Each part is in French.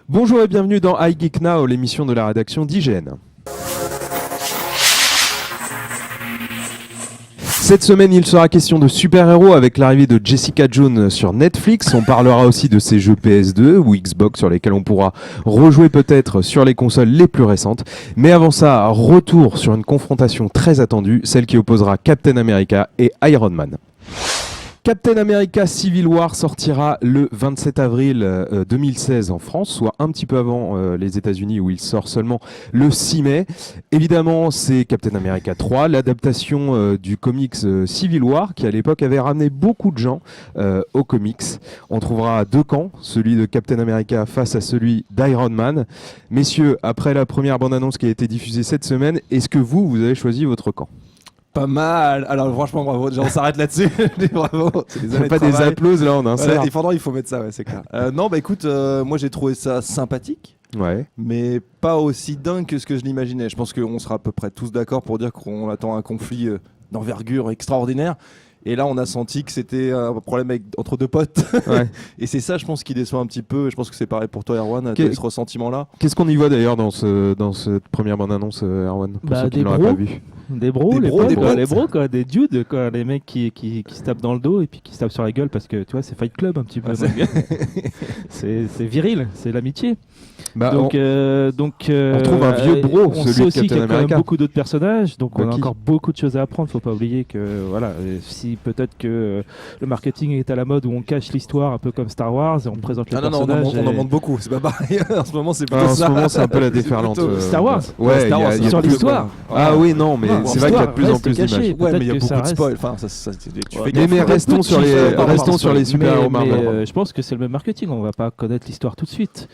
Bonjour et bienvenue dans I Geek Now, l'émission de la rédaction d'IGN. Cette semaine, il sera question de super-héros avec l'arrivée de Jessica Jones sur Netflix. On parlera aussi de ces jeux PS2 ou Xbox sur lesquels on pourra rejouer peut-être sur les consoles les plus récentes. Mais avant ça, retour sur une confrontation très attendue, celle qui opposera Captain America et Iron Man. Captain America Civil War sortira le 27 avril 2016 en France, soit un petit peu avant les États-Unis où il sort seulement le 6 mai. Évidemment, c'est Captain America 3, l'adaptation du comics Civil War qui à l'époque avait ramené beaucoup de gens aux comics. On trouvera deux camps, celui de Captain America face à celui d'Iron Man. Messieurs, après la première bande-annonce qui a été diffusée cette semaine, est-ce que vous avez choisi votre camp ? Pas mal. Alors franchement, bravo. Déjà, on s'arrête là-dessus. Bravo. C'est pas des applauses là, on insère. Et pendant, il faut mettre ça, ouais, c'est clair. Non, bah écoute, moi j'ai trouvé ça sympathique. Ouais. Mais pas aussi dingue que ce que je l'imaginais. Je pense qu'on sera à peu près tous d'accord pour dire qu'on attend un conflit d'envergure extraordinaire. Et là, on a senti que c'était un problème entre deux potes. Ouais. Et c'est ça, je pense, qui déçoit un petit peu. Je pense que c'est pareil pour toi, Erwan, ce ressentiment-là. Qu'est-ce qu'on y voit d'ailleurs dans cette première bande-annonce, Erwan, pour ceux qui ne l'auraient pas vu? Des bros, les bros, quoi, des dudes, quoi, les mecs qui se tapent dans le dos et puis qui se tapent sur la gueule parce que tu vois, c'est Fight Club un petit peu. C'est viril, c'est l'amitié. Bah, on trouve un vieux bro, on celui sait de aussi qu'il y Captain a quand même America. beaucoup d'autres personnages, donc on a Qui encore beaucoup de choses à apprendre. Faut pas oublier que voilà, si peut-être que le marketing est à la mode où on cache l'histoire un peu comme Star Wars et on présente les personnages. On en montre beaucoup. C'est pas pareil. En ce moment, c'est plutôt ça. En ce moment, c'est un peu la déferlante. Star Wars. Ouais, Star Wars sur l'histoire. Ah oui, non, mais c'est vrai qu'il y a de plus en plus d'images. Ouais, mais il y a beaucoup de spoil. Enfin, mais restons sur les super-héros Marvel. Je pense que c'est le même marketing. On va pas connaître l'histoire tout de suite.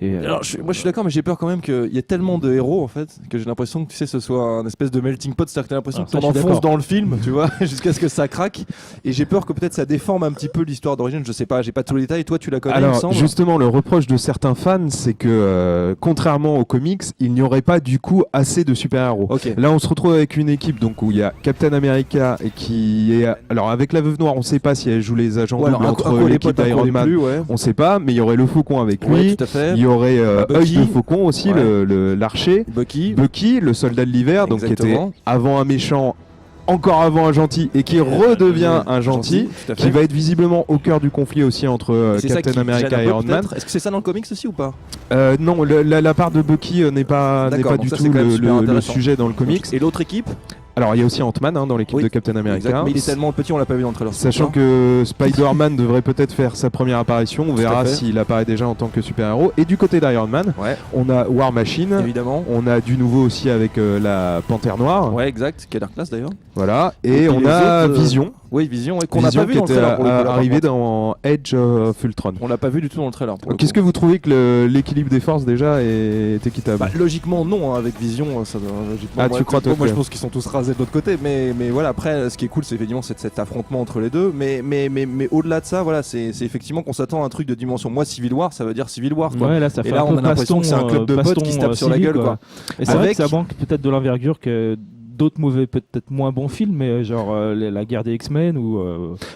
Alors, moi je suis d'accord, mais j'ai peur quand même qu'il y ait tellement de héros en fait que j'ai l'impression que ce soit un espèce de melting pot, c'est-à-dire que t'as l'impression que t'en enfonces dans le film, tu vois, jusqu'à ce que ça craque. Et j'ai peur que peut-être ça déforme un petit peu l'histoire d'origine. Je sais pas, j'ai pas tous les détails. Toi, tu la connais, il me semble. Justement, le reproche de certains fans, c'est que contrairement aux comics, il n'y aurait pas du coup assez de super-héros. Okay. Là, on se retrouve avec une équipe donc où il y a Captain America et qui est alors avec la Veuve Noire, on sait pas si elle joue les agents doubles entre l'équipe d'Iron Man. On sait pas, mais il y aurait le Faucon avec lui. Ouais, tout à fait. Il y aurait de Faucon aussi, l'archer, Bucky, le soldat de l'hiver, donc qui était avant un méchant, encore avant un gentil, et qui redevient un gentil, qui va être visiblement au cœur du conflit aussi entre Captain America et Iron Man. Est-ce que c'est ça dans le comics aussi ou pas? Non, la part de Bucky n'est pas du tout le sujet dans le comics. Et l'autre équipe? Alors il y a aussi Ant-Man dans l'équipe de Captain America. Exact, mais il est tellement petit, on l'a pas vu dans le trailer. Sachant que Spider-Man devrait peut-être faire sa première apparition, on verra s'il apparaît déjà en tant que super-héros. Et du côté d'Iron Man, on a War Machine, évidemment. On a du nouveau aussi avec la Panthère Noire. Ouais, exact, qui a l'air classe d'ailleurs. Voilà, et on a Vision. Oui, Vision, qu'on n'a pas vu dans le trailer. Arrivé dans Edge of Ultron. On l'a pas vu du tout dans le trailer. Qu'est-ce que vous trouvez que l'équilibre des forces déjà est équitable? Logiquement non, avec Vision, ça doit. Tu crois toi? Moi je pense qu'ils sont tous rasés de l'autre côté, mais voilà, après ce qui est cool c'est effectivement cet affrontement entre les deux, mais au-delà de ça, voilà, c'est effectivement qu'on s'attend à un truc de dimension. Moi Civil War, ça veut dire Civil War quoi. Ouais, là, ça fait et là on a l'impression que c'est un club de potes qui se tapent sur la gueule quoi. Et c'est vrai que ça manque peut-être de l'envergure que d'autres mauvais, peut-être moins bons films, mais genre la guerre des X-Men ou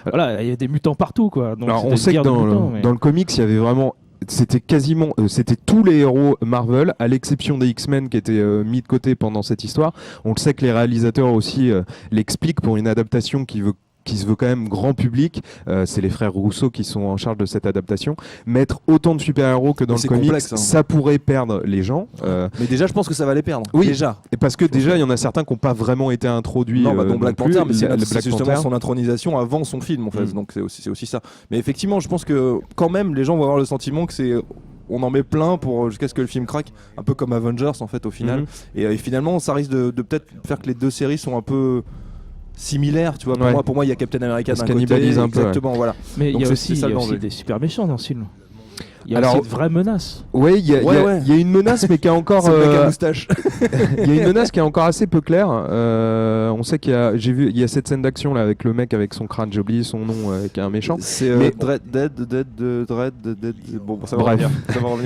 voilà, il y a des mutants partout quoi. Donc, alors on sait que dans le comics il y avait vraiment c'était tous les héros Marvel à l'exception des X-Men qui étaient mis de côté pendant cette histoire. On le sait que les réalisateurs aussi l'expliquent pour une adaptation qui se veut quand même grand public, c'est les frères Rousseau qui sont en charge de cette adaptation. Mettre autant de super-héros que dans le comics, complexe, hein. Ça pourrait perdre les gens. Mais déjà, je pense que ça va les perdre. Oui, déjà. Et parce que déjà, il y en a certains qui n'ont pas vraiment été introduits. Non, dont Black Panther, mais c'est justement Panther. son intronisation avant son film, en fait. Donc c'est aussi ça. Mais effectivement, je pense que quand même, les gens vont avoir le sentiment que c'est... On en met plein jusqu'à ce que le film craque, un peu comme Avengers en fait au final. Et finalement, ça risque de peut-être faire que les deux séries sont un peu... similaire, tu vois. Pour moi, il y a Captain America d'un côté, exactement, voilà. Mais il y a aussi des super méchants dans ce film. Il y a aussi de vraies menaces. Oui, il y a une menace, mais qui est encore. C'est le mec à moustache. Il y a une menace qui est encore assez peu claire. On sait il y a cette scène d'action là avec le mec avec son crâne, j'ai oublié son nom, qui est un méchant. C'est Dread. Bon, ça va revenir.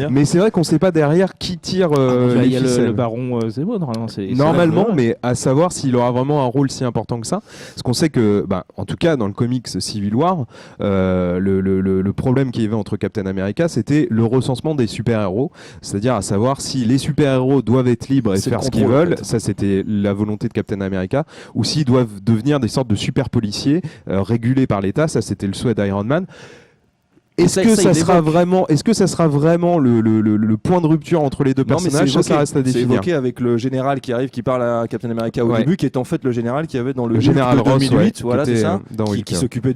Mais c'est vrai qu'on sait pas derrière qui tire. Il y a le baron Zemo, normalement, mais à savoir s'il aura vraiment un rôle si important que ça. Parce qu'on sait que, en tout cas, dans le comics Civil War, le problème qu'il y avait entre Captain America, c'était c'était le recensement des super-héros, c'est-à-dire à savoir si les super-héros doivent être libres et faire ce qu'ils veulent, ça c'était la volonté de Captain America, ou s'ils doivent devenir des sortes de super-policiers régulés par l'État, ça c'était le souhait d'Iron Man. Est-ce que ça sera vraiment le point de rupture entre les deux personnages? Ça reste à définir. C'est évoqué avec le général qui arrive, qui parle à Captain America au début, qui est en fait le général qui avait dans le général Hulk de 2008, Ross, voilà, c'est ça, qui s'occupait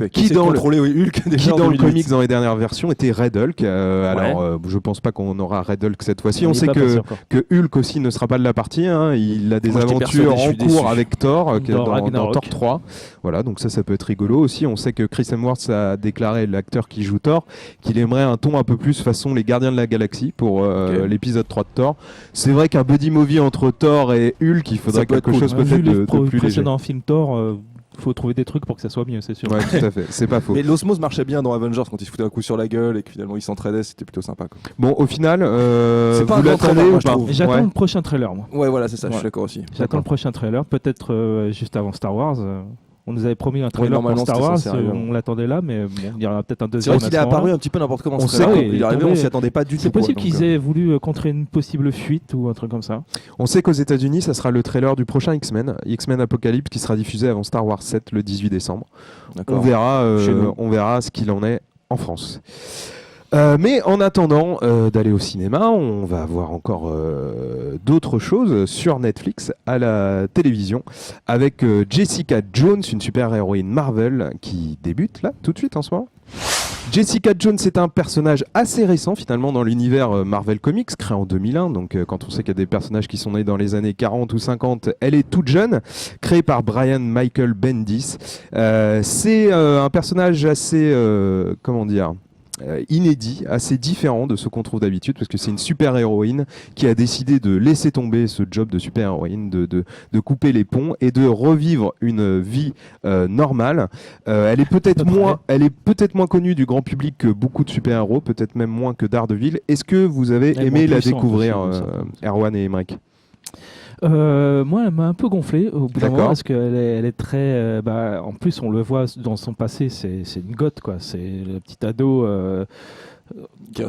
qui dans contrôlait Hulk déjà qui dans le comics dans les dernières versions était Red Hulk. Alors je pense pas qu'on aura Red Hulk cette fois-ci. On sait que Hulk aussi ne sera pas de la partie. Il a des aventures en cours avec Thor dans Thor 3. Voilà, donc ça peut être rigolo aussi. On sait que Chris Hemsworth a déclaré, l'acteur qui joue Thor, qu'il aimerait un ton un peu plus façon les Gardiens de la Galaxie pour l'épisode 3 de Thor. C'est vrai qu'un buddy movie entre Thor et Hulk, il faudrait quelque chose peut-être de plus léger. Dans le film Thor, faut trouver des trucs pour que ça soit mieux, c'est sûr. Ouais, tout à fait, c'est pas faux. Mais l'osmose marchait bien dans Avengers quand ils se foutaient un coup sur la gueule et que finalement ils s'entraidaient, c'était plutôt sympa, quoi. Bon, au final, c'est pas vous l'attendez ou pas? J'attends le prochain trailer, moi. Ouais, voilà, c'est ça, je suis d'accord aussi. J'attends le prochain trailer, peut-être juste avant Star Wars. On nous avait promis un trailer pour Star Wars, on l'attendait là, mais bon, il y aura peut-être un deuxième. C'est vrai qu'il est apparu un petit peu n'importe comment. Il est arrivé, on s'y attendait pas du tout. C'est possible qu'ils aient voulu contrer une possible fuite ou un truc comme ça. On sait qu'aux États-Unis, ça sera le trailer du prochain X-Men Apocalypse, qui sera diffusé avant Star Wars 7 le 18 décembre. On verra ce qu'il en est en France. Mais en attendant d'aller au cinéma, on va avoir encore d'autres choses sur Netflix à la télévision avec Jessica Jones, une super-héroïne Marvel qui débute là tout de suite en ce moment. Jessica Jones est un personnage assez récent finalement dans l'univers Marvel Comics, créé en 2001, donc quand on sait qu'il y a des personnages qui sont nés dans les années 40 ou 50, elle est toute jeune, créée par Brian Michael Bendis. C'est un personnage assez, inédit, assez différent de ce qu'on trouve d'habitude, parce que c'est une super-héroïne qui a décidé de laisser tomber ce job de super-héroïne, de couper les ponts et de revivre une vie normale. Elle est peut-être moins connue du grand public que beaucoup de super-héros, peut-être même moins que Daredevil. Est-ce que vous avez aimé la découvrir, Erwan et Emmerich? Moi, elle m'a un peu gonflé au bout d'un moment parce qu'elle est très. En plus, on le voit dans son passé, c'est une goth, quoi. C'est le petit ado.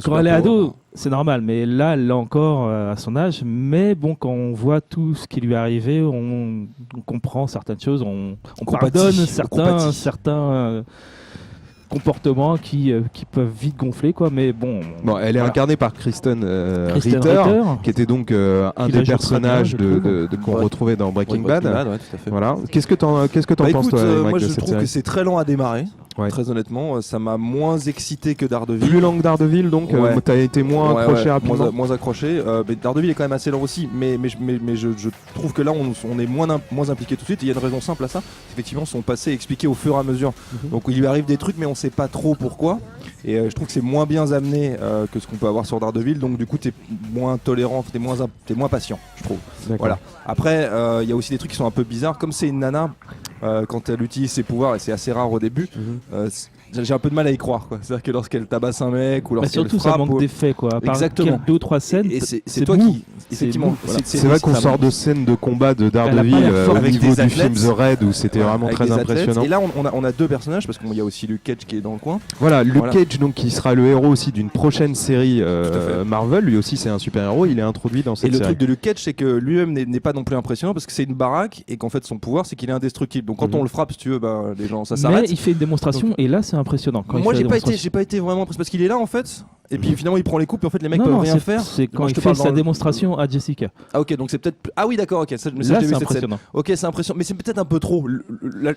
Quand elle est ado, c'est normal, mais là, elle l'a encore à son âge. Mais bon, quand on voit tout ce qui lui est arrivé, on comprend certaines choses, on pardonne certains comportements qui peuvent vite gonfler, quoi. Mais bon, elle est incarnée par Kristen Ritter, qui était donc un des personnages qu'on retrouvait dans Breaking Bad. Ouais, tout à fait. Voilà. Qu'est-ce que t'en penses, toi, moi, je trouve que c'est très lent à démarrer. Très honnêtement, ça m'a moins excité que Daredevil. Plus lent que Daredevil, donc t'as été moins accroché rapidement. Moins accroché. Mais Daredevil est quand même assez lent aussi. Mais je trouve que là, on est moins impliqué tout de suite. Il y a une raison simple à ça. Effectivement, son passé est expliqué au fur et à mesure. Donc il lui arrive des trucs, mais on sait pas trop pourquoi. Et je trouve que c'est moins bien amené que ce qu'on peut avoir sur Daredevil. Donc du coup, t'es moins tolérant, t'es moins patient, je trouve. Voilà. Après, il y a aussi des trucs qui sont un peu bizarres. Comme c'est une nana, quand elle utilise ses pouvoirs, et c'est assez rare au début, j'ai un peu de mal à y croire, quoi. C'est-à-dire que lorsqu'elle tabasse un mec ou lorsqu'elle frappe, surtout ça manque d'effet, quoi. Exactement. 2 ou 3 scènes. Et c'est toi qui effectivement. C'est vrai qu'on sort de scènes de combat de Daredevil au niveau du film The Raid où c'était vraiment très impressionnant. Et là on a deux personnages parce qu'il y a aussi Luke Cage qui est dans le coin. Voilà, Luke Cage donc qui sera le héros aussi d'une prochaine série Marvel. Lui aussi c'est un super héros. Il est introduit dans cette série. Et le truc de Luke Cage, c'est que lui-même n'est pas non plus impressionnant parce que c'est une baraque et qu'en fait son pouvoir c'est qu'il est indestructible. Donc quand on le frappe, si tu veux, les gens ça s'arrête. Mais il fait une démonstration et là c'est impressionnant. Moi j'ai pas été vraiment parce qu'il est là en fait. Et puis finalement il prend les coupes et en fait les mecs peuvent rien faire. C'est quand il fait sa démonstration à Jessica. Ah ok, donc c'est peut-être. Ah oui d'accord, ok. Ça, là c'est impressionnant. Ok, c'est impressionnant, mais c'est peut-être un peu trop.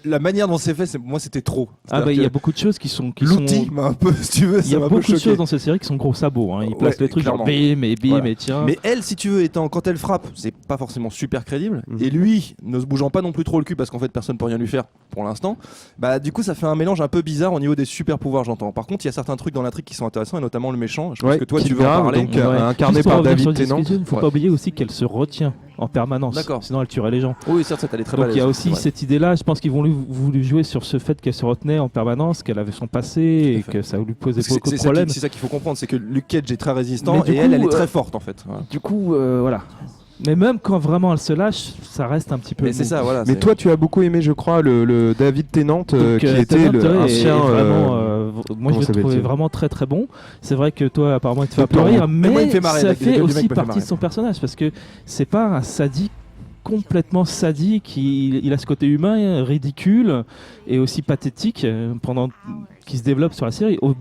La manière dont c'est fait, moi c'était trop. Il y a beaucoup de choses qui sont. L'outil m'a un peu, si tu veux. Il y a beaucoup de choses dans cette série qui sont gros sabots. Ils placent les trucs genre bim et tiens. Mais elle, si tu veux, quand elle frappe, c'est pas forcément super crédible. Et lui, ne se bougeant pas non plus trop le cul parce qu'en fait personne peut rien lui faire pour l'instant. Du coup ça fait un mélange un peu bizarre au niveau des super pouvoirs, j'entends. Par contre il y a certains trucs dans l'intrigue qui sont intéressants et notamment le méchant. Je pense que toi tu veux en parler. Donc incarné par David Tennant. Il ne faut pas oublier aussi qu'elle se retient en permanence. D'accord. Sinon elle tuerait les gens. Oui, certes, elle est très balèze. Donc il y a aussi cette idée-là. Je pense qu'ils vont voulu jouer sur ce fait qu'elle se retenait en permanence, qu'elle avait son passé et que ça lui posait beaucoup de problèmes. C'est ça qu'il faut comprendre, c'est que Luke Cage est très résistant et elle est très forte en fait. Du coup, voilà. Mais même quand vraiment elle se lâche, ça reste un petit peu. Mais c'est ça, voilà. Mais toi, tu as beaucoup aimé, je crois, le David Tennant, qui était l'ancien moi je l'ai trouvé vraiment très très bon. C'est vrai que toi apparemment il te fait Docteur rire, mais moi, il me fait marrer, ça fait aussi fait partie de son personnage parce que c'est pas un sadique complètement sadique, il a ce côté humain ridicule et aussi pathétique qui se développe sur la série. Au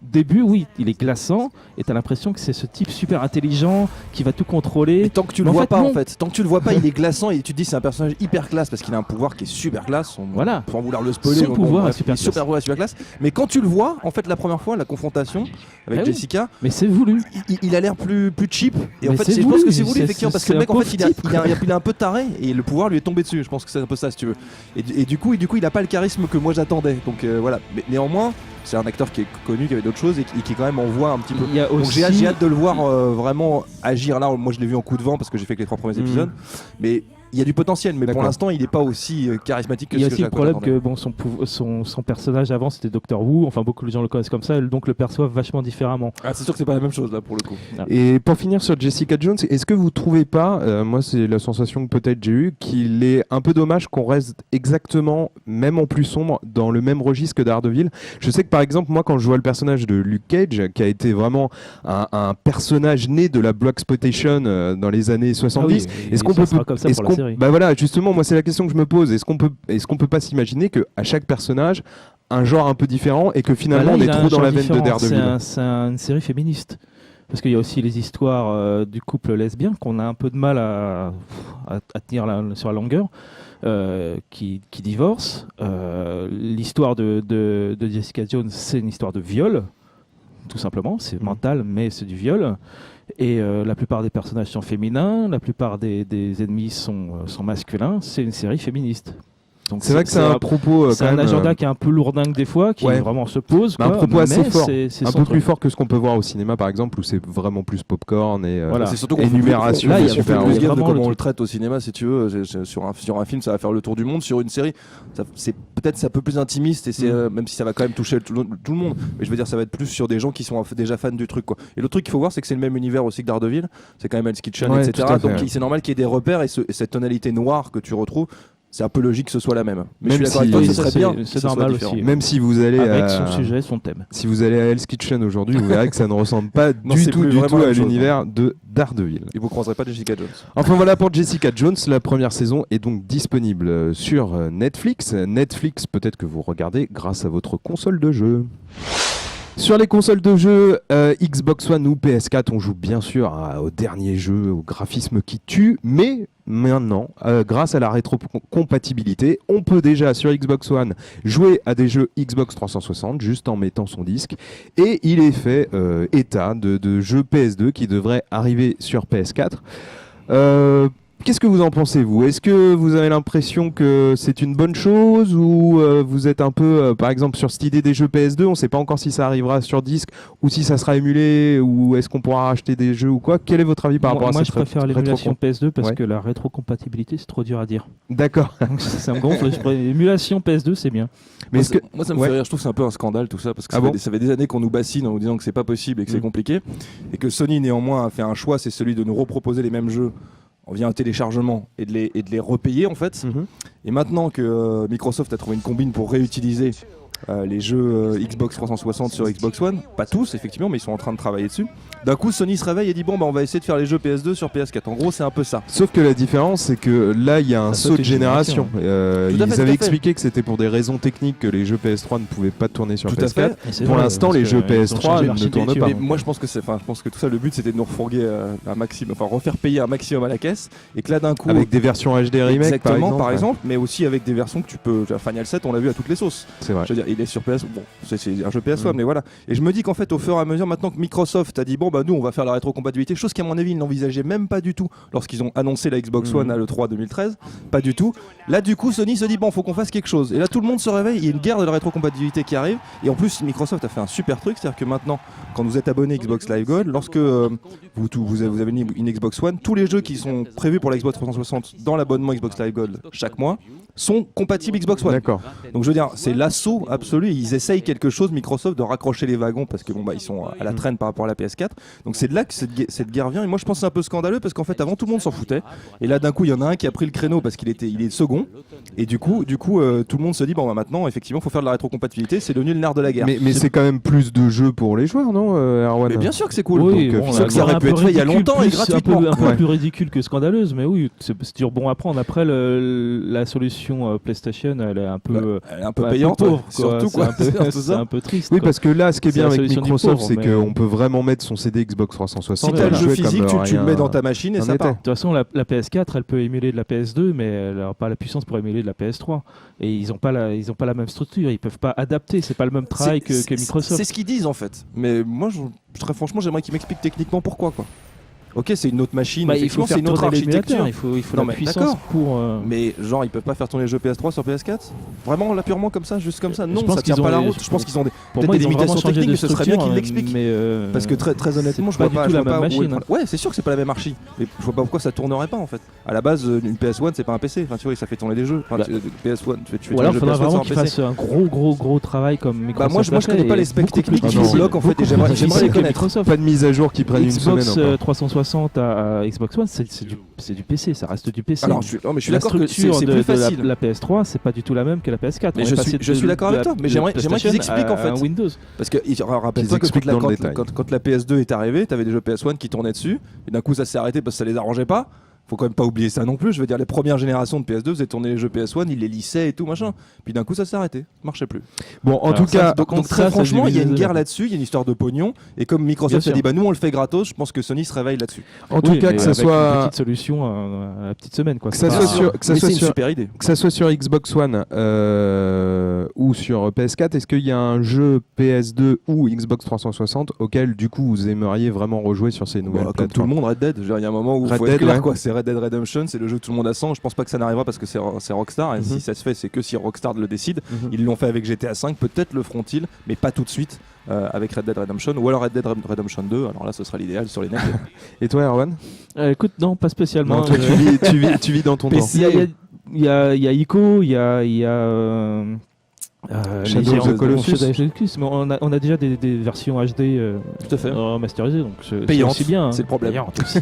début, oui, il est glaçant et t'as l'impression que c'est ce type super intelligent qui va tout contrôler. Mais tant que tu le vois pas, en fait, tant que tu le vois pas, il est glaçant et tu te dis c'est un personnage hyper classe parce qu'il a un pouvoir qui est super classe. Voilà. Sans vouloir le spoiler, son pouvoir est super classe. Mais quand tu le vois, en fait, la première fois, la confrontation avec Jessica, mais c'est voulu. Il a l'air plus cheap. Et en fait, je pense que c'est voulu effectivement parce que le mec, en fait, il a un peu taré et le pouvoir lui est tombé dessus. Je pense que c'est un peu ça, si tu veux. Et du coup, il a pas le charisme que moi j'attendais. Donc voilà. Mais néanmoins, c'est un acteur qui est connu, qui avait d'autres choses et qui quand même envoie un petit peu. Donc j'ai hâte de le voir vraiment agir. Là, moi je l'ai vu en coup de vent parce que j'ai fait que les 3 premiers épisodes. Mais il y a du potentiel, mais pour l'instant, il n'est pas aussi charismatique que ce que j'ai. Il y a aussi le problème que son personnage avant c'était Doctor Who, enfin beaucoup de gens le connaissent comme ça, donc le perçoivent vachement différemment. Ah, c'est sûr que c'est pas la même chose là pour le coup. Et pour finir sur Jessica Jones, est-ce que vous trouvez pas, moi c'est la sensation que peut-être j'ai eue, qu'il est un peu dommage qu'on reste exactement, même en plus sombre, dans le même registre que Daredevil. Je sais que par exemple, moi quand je vois le personnage de Luke Cage, qui a été vraiment un personnage né de la blaxploitation dans les années 70, est-ce qu'on peut comme ça pour la série. Bah voilà, justement, moi c'est la question que je me pose. Est-ce qu'on peut pas s'imaginer que à chaque personnage un genre un peu différent et que finalement on est trop dans la veine de Daredevil? C'est une série féministe. Parce qu'il y a aussi les histoires du couple lesbien qu'on a un peu de mal à tenir sur la longueur, qui divorcent. L'histoire de Jessica Jones, c'est une histoire de viol, tout simplement. C'est mental, mais c'est du viol. Et la plupart des personnages sont féminins, la plupart des ennemis sont masculins. C'est une série féministe. Donc c'est vrai que c'est un propos. C'est un agenda qui est un peu lourdingue des fois, qui vraiment se pose. Un propos assez fort, un peu plus fort que ce qu'on peut voir au cinéma par exemple, où c'est vraiment plus popcorn et c'est surtout énumération. Là, il y a super plus de comment on le traite au cinéma, si tu veux. Sur un film, ça va faire le tour du monde. Sur une série, c'est peut-être un peu plus intimiste et c'est même si ça va quand même toucher tout le monde. Mais je veux dire, ça va être plus sur des gens qui sont déjà fans du truc, quoi. Et l'autre truc qu'il faut voir, c'est que c'est le même univers aussi que Daredevil. C'est quand même Hell's Kitchen, etc. Donc c'est normal qu'il y ait des repères et cette tonalité noire que tu retrouves. C'est un peu logique que ce soit la même. Mais je suis d'accord avec toi, ça serait bien. C'est normal aussi. Même si vous allez avec son sujet, son thème. Si vous allez à Hell's Kitchen aujourd'hui, vous verrez que ça ne ressemble pas du tout à l'univers de Daredevil. Et vous croiserez pas Jessica Jones. Enfin voilà pour Jessica Jones, la première saison est donc disponible sur Netflix. Netflix, peut-être que vous regardez grâce à votre console de jeu. Sur les consoles de jeu, Xbox One ou PS4, on joue bien sûr au dernier jeu, au graphisme qui tue, mais maintenant, grâce à la rétrocompatibilité, on peut déjà sur Xbox One jouer à des jeux Xbox 360 juste en mettant son disque, et il est fait état de jeux PS2 qui devraient arriver sur PS4. Qu'est-ce que vous en pensez, vous ? Est-ce que vous avez l'impression que c'est une bonne chose ou vous êtes un peu, par exemple, sur cette idée des jeux PS2, on ne sait pas encore si ça arrivera sur disque ou si ça sera émulé ou est-ce qu'on pourra racheter des jeux ou quoi ? Quel est votre avis par rapport à ça ? Moi, je préfère l'émulation PS2 parce que la rétrocompatibilité, c'est trop dur à dire. D'accord. Ça me gonfle. L'émulation PS2, c'est bien. Mais moi, ça me fait rire. Je trouve que c'est un peu un scandale tout ça parce que ça fait des années qu'on nous bassine en nous disant que c'est pas possible et que c'est compliqué et que Sony néanmoins a fait un choix, c'est celui de nous reproposer les mêmes jeux via un téléchargement et de les repayer en fait. Et maintenant que Microsoft a trouvé une combine pour réutiliser les jeux Xbox 360 sur Xbox One, pas tous effectivement, mais ils sont en train de travailler dessus. D'un coup, Sony se réveille et dit bon, on va essayer de faire les jeux PS2 sur PS4. En gros, c'est un peu ça. Sauf que la différence, c'est que là, il y a un saut de génération. Ils avaient expliqué que c'était pour des raisons techniques que les jeux PS3 ne pouvaient pas tourner sur PS4. Pour l'instant, les jeux PS3 ne tournent pas. Moi, je pense que tout ça, le but, c'était de nous refourguer un maximum, enfin refaire payer un maximum à la caisse, et que là, d'un coup, avec des versions HD remake, par exemple, mais aussi avec des versions que tu peux. Final 7, on l'a vu à toutes les sauces. C'est vrai. Je veux dire, il est sur PS. Bon, c'est un jeu PS1, mais voilà. Et je me dis qu'en fait, au fur et à mesure, maintenant que Microsoft a dit bon, nous, on va faire la rétrocompatibilité, chose qu'à mon avis, ils n'envisageaient même pas du tout lorsqu'ils ont annoncé la Xbox One à l'E3 2013. Pas du tout. Là, du coup, Sony se dit bon, faut qu'on fasse quelque chose. Et là, tout le monde se réveille. Il y a une guerre de la rétrocompatibilité qui arrive. Et en plus, Microsoft a fait un super truc, c'est-à-dire que maintenant, quand vous êtes abonné Xbox Live Gold, lorsque vous avez une Xbox One, tous les jeux qui sont prévus pour la Xbox 360 dans l'abonnement Xbox Live Gold chaque mois sont compatibles Xbox One. D'accord. Donc je veux dire, c'est l'assaut absolue. Ils essayent quelque chose, Microsoft, de raccrocher les wagons parce que ils sont à la traîne par rapport à la PS4. Donc c'est de là que cette guerre vient. Et moi je pense que c'est un peu scandaleux parce qu'en fait avant tout le monde s'en foutait. Et là d'un coup il y en a un qui a pris le créneau parce qu'il est second. Et du coup tout le monde se dit maintenant effectivement faut faire de la rétrocompatibilité. C'est devenu le nerf de la guerre. Mais c'est quand même plus de jeux pour les joueurs, non, Erwan? Mais bien sûr que c'est cool. Oui, Donc, ça aurait pu être fait il y a longtemps et gratuitement. Un peu plus ridicule que scandaleuse, mais oui, c'est toujours bon à prendre. Après, la solution PlayStation, elle est un peu payante, pauvre, surtout quoi. C'est un peu triste. Oui, parce que là, ce qui est bien avec Microsoft, c'est mais... qu'on peut vraiment mettre son CD Xbox 360. Si t'as le jeu physique, tu le mets dans ta machine et ça part. De toute façon, la PS4, elle peut émuler de la PS2, mais elle n'a pas la puissance pour émuler de la PS3. Et ils n'ont pas la même structure, ils peuvent pas adapter. C'est pas le même travail que Microsoft. C'est ce qu'ils disent en fait. Mais moi, très franchement, j'aimerais qu'ils m'expliquent techniquement pourquoi quoi. Ok, c'est une autre machine, il faut faire c'est une autre architecture. Il faut la puissance pour. Mais genre, ils peuvent pas faire tourner le jeu PS3 sur PS4 Vraiment, là, purement comme ça, juste comme ça? Non, ça tient qu'ils pas la route. Je pense qu'ils ont peut-être des limitations techniques, mais ce serait bien qu'ils l'expliquent. Parce que très honnêtement, je vois pas la même machine. Ouais, c'est sûr que c'est pas la même archi. Mais je vois pas pourquoi ça tournerait pas en fait. À la base, une PS1, c'est pas un PC. Enfin, tu vois, ça fait tourner des jeux. PS1, tu fais ou alors, il faudra vraiment qu'ils fassent un gros travail comme Microsoft. Moi, je connais pas les specs techniques qui nous bloquent en fait, et j'aimerais les connaître. Pas de mise à jour qui prennent une semaine. Xbox 360 à Xbox One, c'est du PC, ça reste du PC. Alors, mais je suis d'accord que c'est plus facile. La PS3, c'est pas du tout la même que la PS4. Mais je suis d'accord avec toi, mais j'aimerais qu'ils expliquent en fait. Windows. Parce que rappelle-toi que quand la PS2 est arrivée, t'avais des jeux PS1 qui tournaient dessus, et d'un coup ça s'est arrêté parce que ça les arrangeait pas. Faut quand même pas oublier ça non plus. Je veux dire, les premières générations de PS2 faisaient tourner les jeux PS1, ils les lissaient et tout machin. Puis d'un coup, ça s'est arrêté, ça marchait plus. Bon, en tout cas, donc très franchement, il y a une guerre là-dessus, il y a une histoire de pognon. Et comme Microsoft a dit, nous on le fait gratos, je pense que Sony se réveille là-dessus. En tout cas, que ça soit une petite solution à la petite semaine, quoi. Que ça soit une super idée. Que ça soit sur Xbox One ou sur PS4, est-ce qu'il y a un jeu PS2 ou Xbox 360 auquel du coup vous aimeriez vraiment rejouer sur ces nouvelles plateformes? Comme tout le monde, Red Dead. Il y a un moment où faut être clair, quoi. C'est Red Dead Redemption, c'est le jeu que tout le monde a 100. Je pense pas que ça n'arrivera parce que c'est Rockstar. Et si ça se fait, c'est que si Rockstar le décide. Ils l'ont fait avec GTA 5, peut-être le feront-ils, mais pas tout de suite avec Red Dead Redemption ou alors Red Dead Redemption 2. Alors là, ce sera l'idéal sur les nets. Et toi, Erwan? Écoute, non, pas spécialement. Non, toi, tu vis dans ton temps. Il y a Ico, il y a Shadow of the Colossus, mais on a déjà des versions HD tout à fait remasterisées, donc payant aussi bien. C'est le problème. Aussi,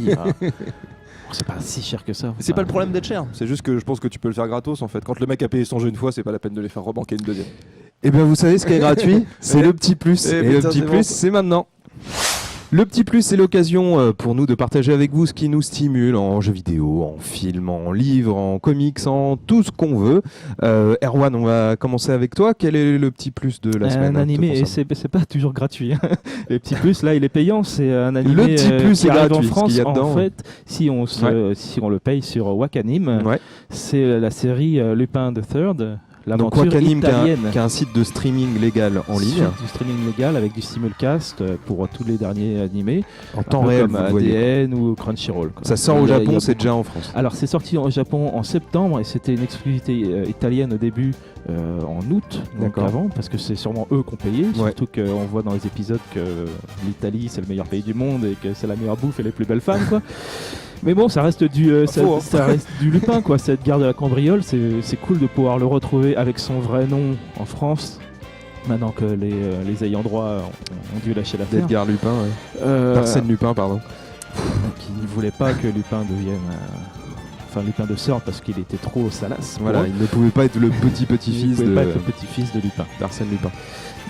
c'est pas si cher que ça. C'est pas le problème d'être cher, c'est juste que je pense que tu peux le faire gratos en fait. Quand le mec a payé son jeu une fois, c'est pas la peine de les faire rebanquer une deuxième. Et bien vous savez ce qui est gratuit, c'est le petit plus. Et le petit plus, c'est maintenant. Le petit plus, c'est l'occasion pour nous de partager avec vous ce qui nous stimule en jeux vidéo, en film, en livre, en comics, en tout ce qu'on veut. Erwan, on va commencer avec toi. Quel est le petit plus de la semaine? Un animé, et c'est pas toujours gratuit. Le petit plus, là, il est payant. C'est un animé le petit plus qui arrive gratuit, en France. en fait, si on le paye sur Wakanim, c'est la série Lupin the Third. Donc Wakanim qui a un site de streaming légal en ligne. Du streaming légal avec du simulcast pour tous les derniers animés. En temps réel, comme ADN ou Crunchyroll. Ça sort au Japon, c'est déjà en France. Alors c'est sorti au Japon en septembre et c'était une exclusivité italienne au début en août, donc avant, parce que c'est sûrement eux qui ont payé. Surtout qu'on voit dans les épisodes que l'Italie c'est le meilleur pays du monde et que c'est la meilleure bouffe et les plus belles femmes, quoi. Mais bon, ça reste du Lupin, quoi. Cette guerre de la cambriole, c'est cool de pouvoir le retrouver avec son vrai nom en France. Maintenant que les ayants droit ont dû lâcher l'affaire. Edgar Lupin, Arsène Lupin, pardon. Qui ne voulait pas que Lupin devienne... Lupin de sorte parce qu'il était trop salace. Voilà, il ne pouvait pas être le petit-petit-fils de Lupin. D'Arsène Lupin.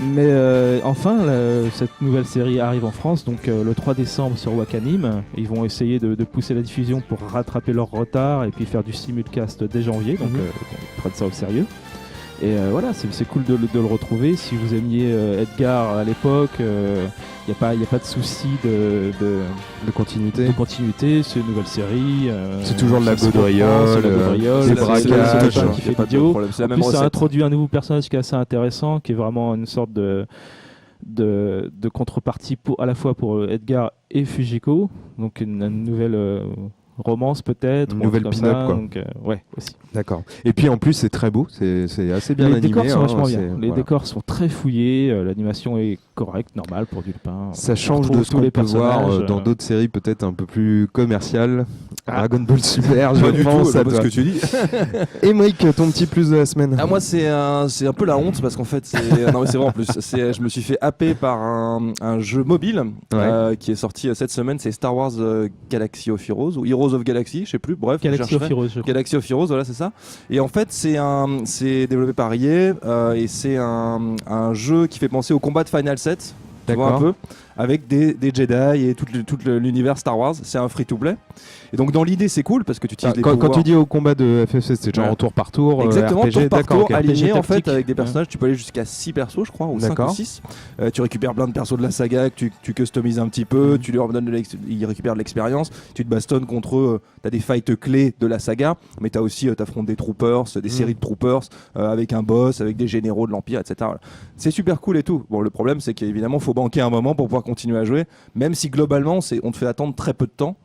Mais cette nouvelle série arrive en France, donc le 3 décembre sur Wakanim. Ils vont essayer de pousser la diffusion pour rattraper leur retard et puis faire du simulcast dès janvier, donc ils prennent ça au sérieux. Et voilà, c'est cool de le retrouver. Si vous aimiez Edgar à l'époque, il n'y a pas de souci de continuité. C'est une nouvelle série. C'est toujours de la gaudriole, des braquages. Qui fait vidéo. En plus, ça introduit un nouveau personnage qui est assez intéressant, qui est vraiment une sorte de contrepartie à la fois pour Edgar et Fujiko. Donc une nouvelle romance peut-être. Une nouvelle pin-up, quoi. Donc, ouais, aussi. D'accord. Et puis en plus, c'est très beau, c'est assez bien les animé. Décors sont vachement bien. Les voilà. décors sont très fouillés, l'animation est correcte, normale pour du Lupin. Ça change de ce qu'on peut voir dans d'autres séries peut-être un peu plus commerciales. Dragon Ball Super, je pense. Pas ce que tu dis. Émeric, ton petit plus de la semaine. Moi, c'est un peu la honte parce qu'en fait, non mais c'est vrai en plus. Je me suis fait happer par un jeu mobile qui est sorti cette semaine. C'est Star Wars Galaxy of Heroes ou Heroes of Galaxy, je sais plus. Bref, Galaxy of Heroes. Galaxy of Heroes, voilà, c'est ça. Et en fait, c'est développé par EA et c'est un jeu qui fait penser au combat de Final 7. Tu vois un peu, avec des Jedi et tout l'univers Star Wars. C'est un free-to-play. Et donc dans l'idée c'est cool parce que tu utilises les pouvoirs. Quand tu dis au combat de FF7, c'est genre tour par tour. Exactement, RPG, tour par tour, aligné en fait tactique. avec des personnages. Tu peux aller jusqu'à 6 persos, je crois, ou 5 ou 6. Tu récupères plein de persos de la saga que tu customises un petit peu. Tu leur donnes ils récupèrent de l'expérience. Tu te bastonnes contre eux. Tu as des fights clés de la saga, mais tu as aussi t'affrontes des troopers, des séries de troopers avec un boss, avec des généraux de l'Empire, etc. C'est super cool et tout. Bon, le problème c'est qu'évidemment faut banquer un moment pour pouvoir continuer à jouer, même si globalement on te fait attendre très peu de temps.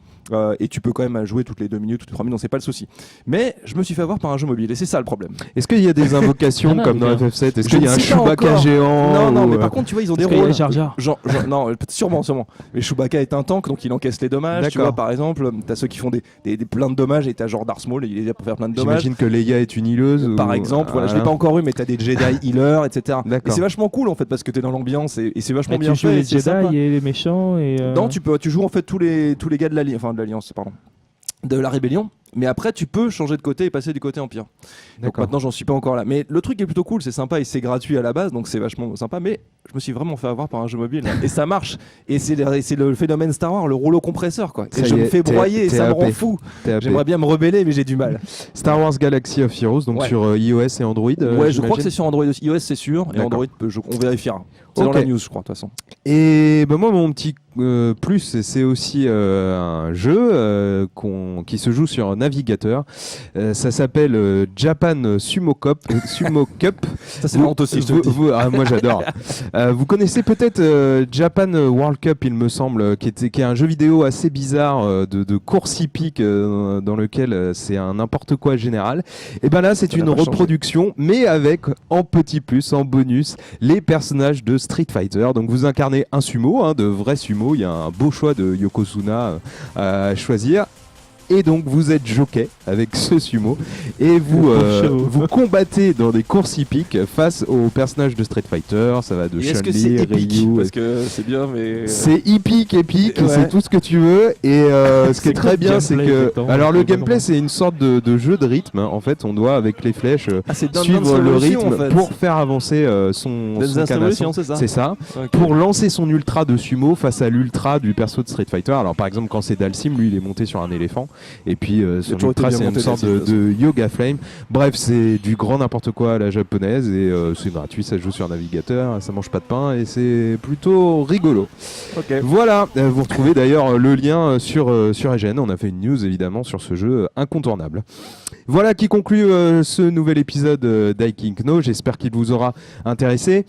Et tu peux quand même jouer toutes les 2 minutes, toutes les 3 minutes, donc c'est pas le souci. Mais je me suis fait avoir par un jeu mobile et c'est ça le problème. Est-ce qu'il y a des invocations comme dans FF7? Est-ce qu'il y a un Chewbacca géant? Non, mais par contre, tu vois, ils ont des rôles. Jar Jar. Non, sûrement. Mais Chewbacca est un tank, donc il encaisse les dommages. Tu vois, par exemple, t'as ceux qui font des plein de dommages et t'as genre Darth Maul, il est là pour faire plein de dommages. J'imagine que Leia est une healeuse. Par exemple, voilà, je l'ai pas encore eu, mais t'as des Jedi healers, etc. Et c'est vachement cool en fait parce que t'es dans l'ambiance et c'est vachement bien fait. Tu joues les Jedi et les méchants et. Non, tu joues en fait tous les gars de l'Alliance, pardon. De la rébellion, mais après tu peux changer de côté et passer du côté Empire. Donc maintenant j'en suis pas encore là, mais le truc est plutôt cool, c'est sympa et c'est gratuit à la base, donc c'est vachement sympa, mais je me suis vraiment fait avoir par un jeu mobile et ça marche, et c'est le phénomène Star Wars, le rouleau compresseur quoi, et je me fais broyer et ça me rend fou. J'aimerais bien me rebeller mais j'ai du mal. Star Wars Galaxy of Heroes, donc sur iOS et Android. Je crois que c'est sur Android aussi. iOS c'est sûr, et Android on vérifiera. C'est dans la news je crois de toute façon. Et moi mon petit plus, c'est aussi un jeu qui se joue sur un navigateur. Ça s'appelle Japan Sumo Cup. Ça c'est honte aussi. Moi j'adore. Vous connaissez peut-être Japan World Cup, il me semble, qui est un jeu vidéo assez bizarre de course hippique dans lequel c'est un n'importe quoi général. Et ben là c'est une reproduction, mais avec en petit plus, en bonus, les personnages de Street Fighter. Donc vous incarnez un sumo, de vrais sumo. Il y a un beau choix de Yokozuna à choisir. Et donc vous êtes jockey avec ce sumo et vous combattez dans des courses hippiques face aux personnages de Street Fighter. Ça va de Chun-Li, Ryu. Parce que c'est bien, mais c'est épique, c'est tout ce que tu veux. Et ce qui est très bien, c'est que alors le gameplay, c'est une sorte de jeu de rythme. En fait, on doit avec les flèches suivre le rythme pour faire avancer son canasson. C'est ça. Pour lancer son ultra de sumo face à l'ultra du perso de Street Fighter. Alors par exemple, quand c'est Dalsim, lui, il est monté sur un éléphant. Et puis son ultra c'est une sorte de yoga flame. Bref, c'est du grand n'importe quoi à la japonaise et c'est gratuit, ça se joue sur navigateur, ça mange pas de pain et c'est plutôt rigolo. Voilà, vous retrouvez d'ailleurs le lien sur IGN. On a fait une news évidemment sur ce jeu incontournable. Voilà qui conclut ce nouvel épisode d'Iking No. J'espère qu'il vous aura intéressé.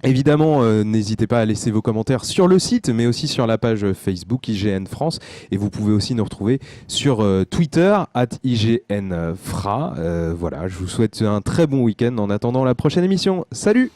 Évidemment, n'hésitez pas à laisser vos commentaires sur le site, mais aussi sur la page Facebook IGN France. Et vous pouvez aussi nous retrouver sur Twitter @IGNFra. Voilà, je vous souhaite un très bon week-end en attendant la prochaine émission. Salut!